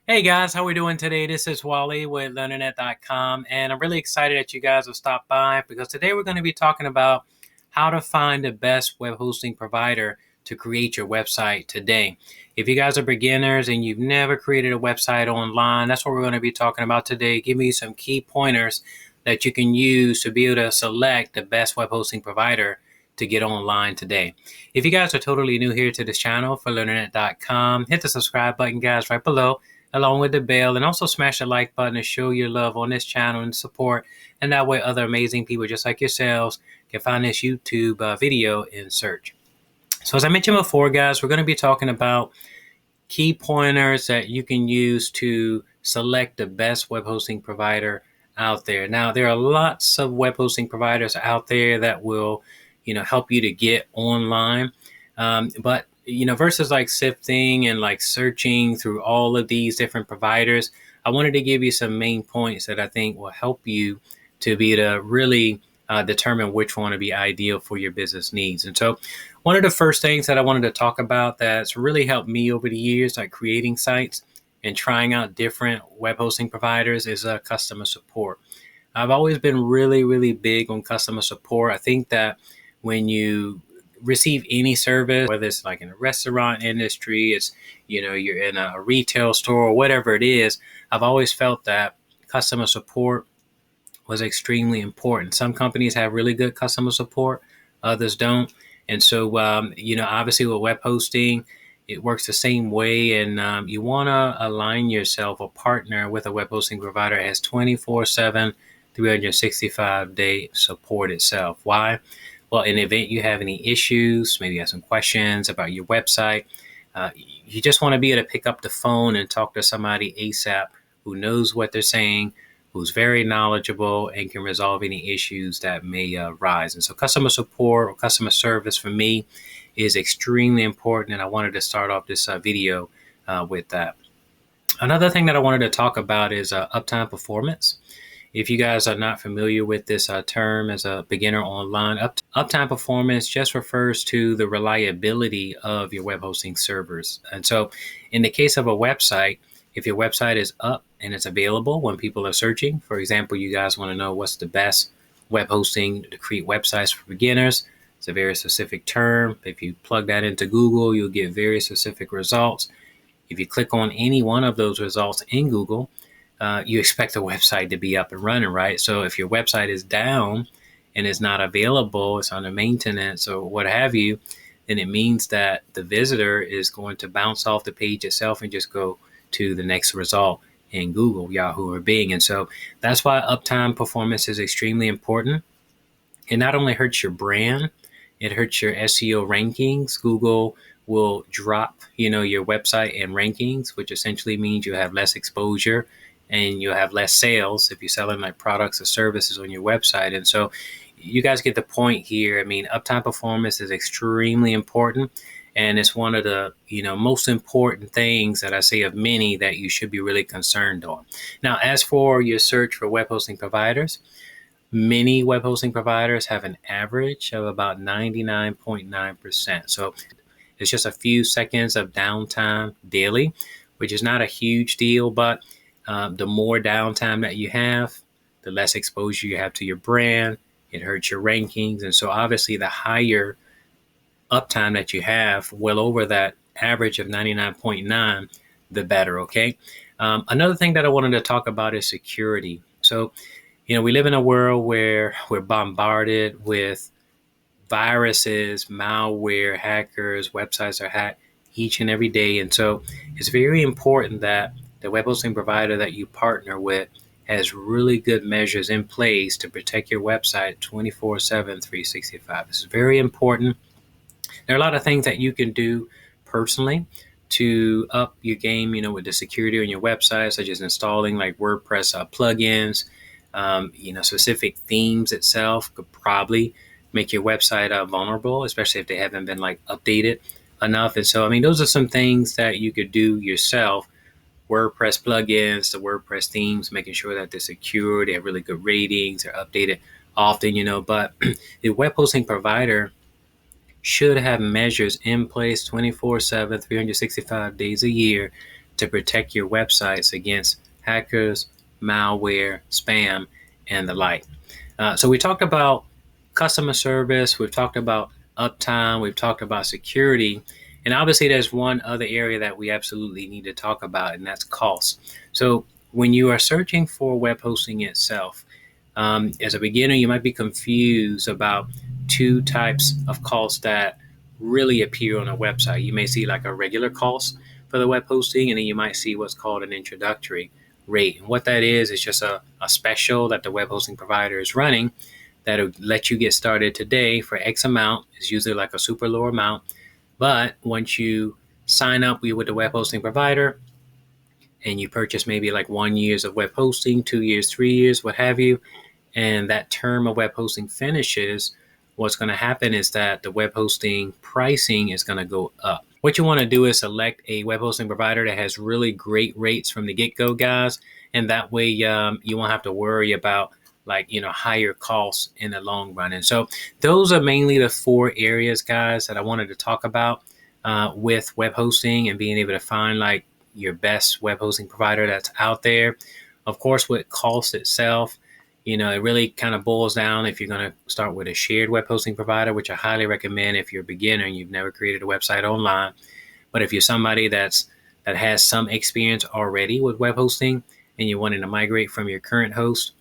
Hey guys, how we doing today? This is Wally with LearnerNet.com, and I'm really excited that you guys have stopped by because today we're going to be talking about how to find the best web hosting provider to create your website today. If you guys are beginners and you've never created a website online, that's what we're going to be talking about today. Give me some key pointers that you can use to be able to select the best web hosting provider to get online today. If you guys are totally new here to this channel for LearnerNet.com, hit the subscribe button, guys, right below along with the bell, and also smash the like button to show your love on this channel and support, and that way other amazing people just like yourselves can find this YouTube video in search. So as I mentioned before, guys, we're going to be talking about key pointers that you can use to select the best web hosting provider out there. Now, there are lots of web hosting providers out there that will, help you to get online, but versus like sifting and like searching through all of these different providers, I wanted to give you some main points that I think will help you to be to really determine which one to be ideal for your business needs. And so one of the first things that I wanted to talk about that's really helped me over the years, like creating sites and trying out different web hosting providers, is customer support. I've always been really, really big on customer support. I think that when you receive any service, whether it's like in a restaurant industry, it's, you're in a retail store or whatever it is, I've always felt that customer support was extremely important. Some companies have really good customer support, others don't. And so, obviously with web hosting, it works the same way. And you want to align yourself or partner with a web hosting provider that has 24/7, 365-day support itself. Why? Well, in the event you have any issues, maybe you have some questions about your website, you just want to be able to pick up the phone and talk to somebody ASAP who knows what they're saying, who's very knowledgeable, and can resolve any issues that may arise. And so customer support or customer service for me is extremely important, and I wanted to start off this video with that. Another thing that I wanted to talk about is Uptime Performance. If you guys are not familiar with this term as a beginner online, Uptime Performance just refers to the reliability of your web hosting servers. And so in the case of a website, if your website is up and it's available when people are searching, for example, you guys want to know what's the best web hosting to create websites for beginners. It's a very specific term. If you plug that into Google, you'll get very specific results. If you click on any one of those results in Google, you expect the website to be up and running, right? So if your website is down and is not available, it's under maintenance or what have you, then it means that the visitor is going to bounce off the page itself and just go to the next result in Google, Yahoo, or Bing. And so that's why Uptime Performance is extremely important. It not only hurts your brand, it hurts your SEO rankings. Google will drop, your website in rankings, which essentially means you have less exposure and you'll have less sales if you're selling like products or services on your website. And so you guys get the point here. I mean, Uptime Performance is extremely important, and it's one of the, most important things that I say of many that you should be really concerned on. Now, as for your search for web hosting providers, many web hosting providers have an average of about 99.9%. So it's just a few seconds of downtime daily, which is not a huge deal, but the more downtime that you have, the less exposure you have to your brand. It hurts your rankings. And so obviously the higher uptime that you have, well over that average of 99.9, the better, okay? Another thing that I wanted to talk about is security. So, we live in a world where we're bombarded with viruses, malware, hackers, websites are hacked each and every day. And so it's very important that the web hosting provider that you partner with has really good measures in place to protect your website 24/7, 365. This is very important. There are a lot of things that you can do personally to up your game, with the security on your website, such as installing like WordPress plugins, specific themes itself could probably make your website vulnerable, especially if they haven't been like updated enough. And so, those are some things that you could do yourself. WordPress plugins, the WordPress themes, making sure that they're secure, they have really good ratings, they're updated often, but the web hosting provider should have measures in place 24/7, 365 days a year to protect your websites against hackers, malware, spam, and the like. So we talked about customer service, we've talked about uptime, we've talked about security, and obviously there's one other area that we absolutely need to talk about, and that's cost. So when you are searching for web hosting itself, as a beginner, you might be confused about two types of costs that really appear on a website. You may see like a regular cost for the web hosting, and then you might see what's called an introductory rate. And what that is just a special that the web hosting provider is running that'll let you get started today for X amount. It's usually like a super low amount. But once you sign up with the web hosting provider and you purchase maybe like 1 year of web hosting, 2 years, 3 years, what have you, and that term of web hosting finishes, what's going to happen is that the web hosting pricing is going to go up. What you want to do is select a web hosting provider that has really great rates from the get-go, guys, and that way you won't have to worry about higher costs in the long run. And so those are mainly the four areas, guys, that I wanted to talk about with web hosting and being able to find like your best web hosting provider that's out there. Of course, with cost itself, it really kind of boils down if you're going to start with a shared web hosting provider, which I highly recommend if you're a beginner and you've never created a website online. But if you're somebody that has some experience already with web hosting and you're wanting to migrate from your current host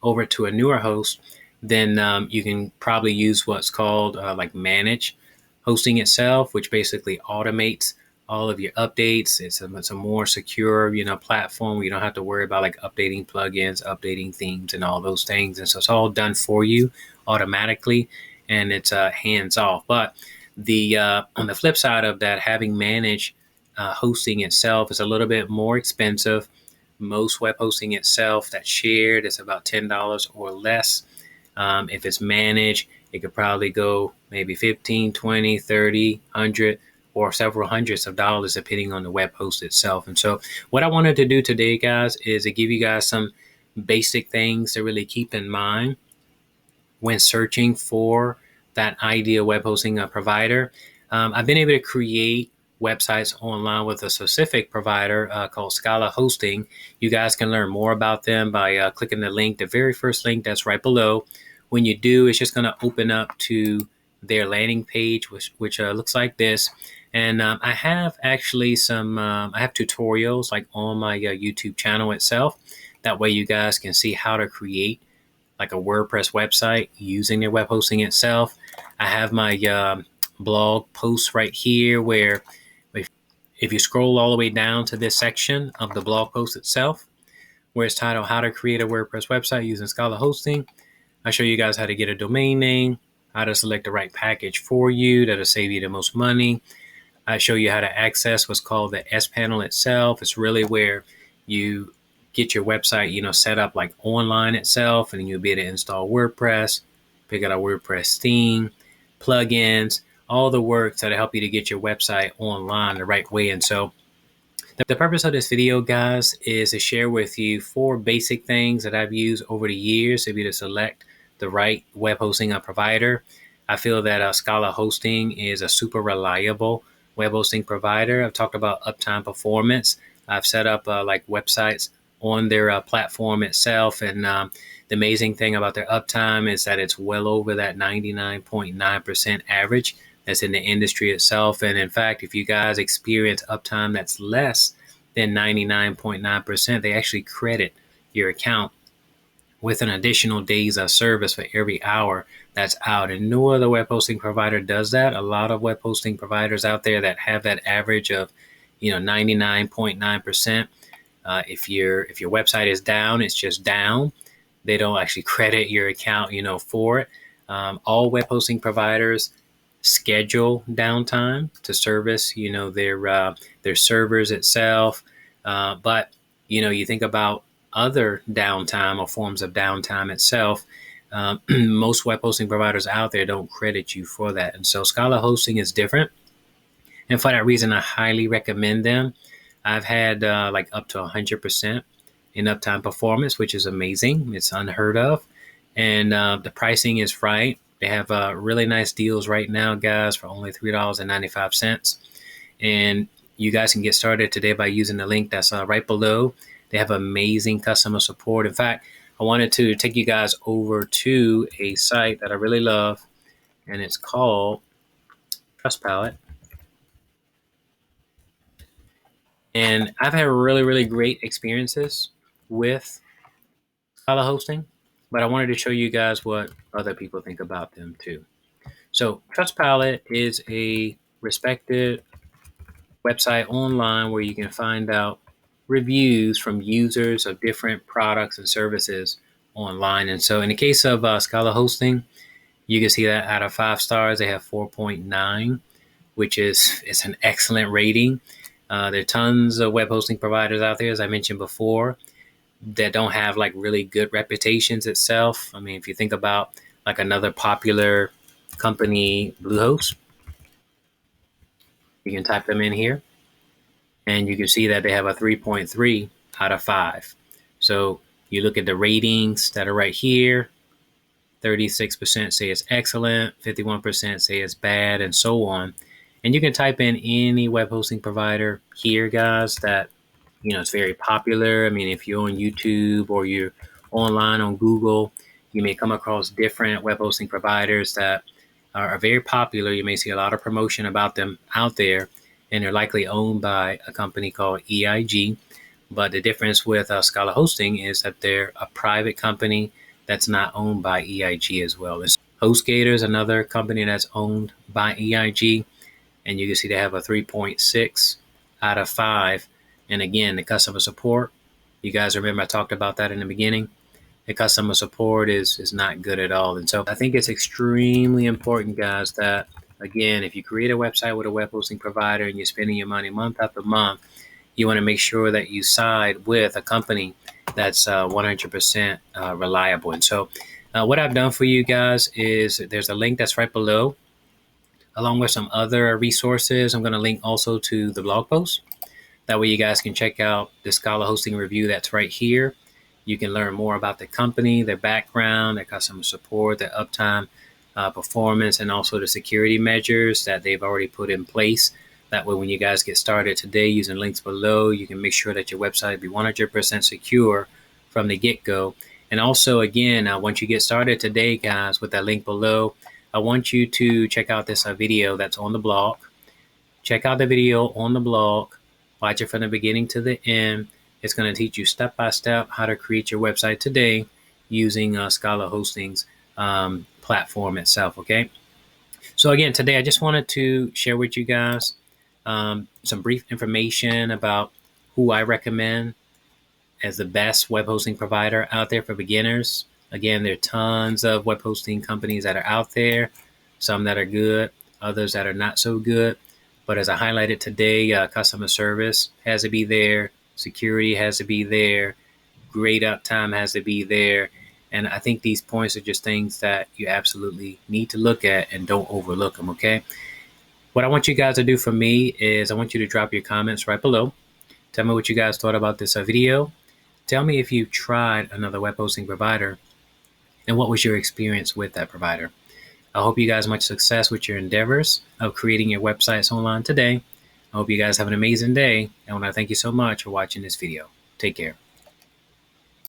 over to a newer host, then you can probably use what's called like manage hosting itself, which basically automates all of your updates. It's a more secure, platform where you don't have to worry about like updating plugins, updating themes, and all those things. And so it's all done for you automatically, and it's hands off. But the on the flip side of that, having managed hosting itself is a little bit more expensive. Most web hosting itself that's shared is about $10 or less. If it's managed, it could probably go maybe 15, 20, 30, 100, or several hundreds of dollars depending on the web host itself. And so what I wanted to do today, guys, is to give you guys some basic things to really keep in mind when searching for that ideal web hosting provider. I've been able to create websites online with a specific provider called Scala Hosting. You guys can learn more about them by clicking the link, the very first link that's right below. When you do, it's just going to open up to their landing page, which looks like this. And I have actually I have tutorials like on my YouTube channel itself. That way you guys can see how to create like a WordPress website using their web hosting itself. I have my blog post right here where if you scroll all the way down to this section of the blog post itself, where it's titled How to Create a WordPress Website Using Scala Hosting, I show you guys how to get a domain name, how to select the right package for you that'll save you the most money. I show you how to access what's called the S panel itself. It's really where you get your website, set up like online itself, and you'll be able to install WordPress, pick out a WordPress theme, plugins, all the work that'll help you to get your website online the right way. And so the purpose of this video, guys, is to share with you 4 basic things that I've used over the years to be able to select the right web hosting provider. I feel that Scala Hosting is a super reliable web hosting provider. I've talked about Uptime Performance. I've set up like websites on their platform itself. And the amazing thing about their uptime is that it's well over that 99.9% average that's in the industry itself. And in fact, if you guys experience uptime that's less than 99.9%, they actually credit your account with an additional days of service for every hour that's out. And no other web hosting provider does that. A lot of web hosting providers out there that have that average of 99.9%. If your website is down, it's just down. They don't actually credit your account, for it. All web hosting providers schedule downtime to service, their servers itself. But you think about other downtime or forms of downtime itself. Most web hosting providers out there don't credit you for that. And so Scala Hosting is different. And for that reason, I highly recommend them. I've had like up to 100% in uptime performance, which is amazing. It's unheard of. And the pricing is right. They have really nice deals right now, guys, for only $3.95. And you guys can get started today by using the link that's right below. They have amazing customer support. In fact, I wanted to take you guys over to a site that I really love, and it's called Trustpilot. And I've had really, really great experiences with Scala Hosting, but I wanted to show you guys what other people think about them too. So Trustpilot is a respected website online where you can find out reviews from users of different products and services online. And so in the case of Scala Hosting, you can see that out of 5 stars, they have 4.9, which is it's an excellent rating. There are tons of web hosting providers out there, as I mentioned before, that don't have like really good reputations itself. I mean, if you think about like another popular company, Bluehost, you can type them in here and you can see that they have a 3.3 out of 5. So you look at the ratings that are right here. 36% say it's excellent, 51% say it's bad, and so on. And you can type in any web hosting provider here, guys, that it's very popular. I mean, if you're on YouTube or you're online on Google, you may come across different web hosting providers that are very popular. You may see a lot of promotion about them out there, and they're likely owned by a company called EIG. But the difference with Scala Hosting is that they're a private company that's not owned by EIG as well. HostGator is another company that's owned by EIG, and you can see they have a 3.6 out of 5. And again, the customer support, you guys remember I talked about that in the beginning. The customer support is not good at all. And so I think it's extremely important, guys, that again, if you create a website with a web hosting provider and you're spending your money month after month, you want to make sure that you side with a company that's 100% reliable. And so what I've done for you guys is there's a link that's right below, along with some other resources. I'm going to link also to the blog post. That way you guys can check out the Scala Hosting review that's right here. You can learn more about the company, their background, their customer support, their uptime performance, and also the security measures that they've already put in place. That way, when you guys get started today using links below, you can make sure that your website be 100% secure from the get-go. And also, again, once you get started today, guys, with that link below, I want you to check out this video that's on the blog. Check out the video on the blog. Watch it from the beginning to the end. It's going to teach you step-by-step how to create your website today using Scala Hosting's platform itself, okay? So again, today I just wanted to share with you guys some brief information about who I recommend as the best web hosting provider out there for beginners. Again, there are tons of web hosting companies that are out there, some that are good, others that are not so good. But as I highlighted today, customer service has to be there, security has to be there, great uptime has to be there. And I think these points are just things that you absolutely need to look at and don't overlook them, okay? What I want you guys to do for me is I want you to drop your comments right below. Tell me what you guys thought about this video. Tell me if you've tried another web hosting provider and what was your experience with that provider. I hope you guys much success with your endeavors of creating your websites online today. I hope you guys have an amazing day. And I want to thank you so much for watching this video. Take care.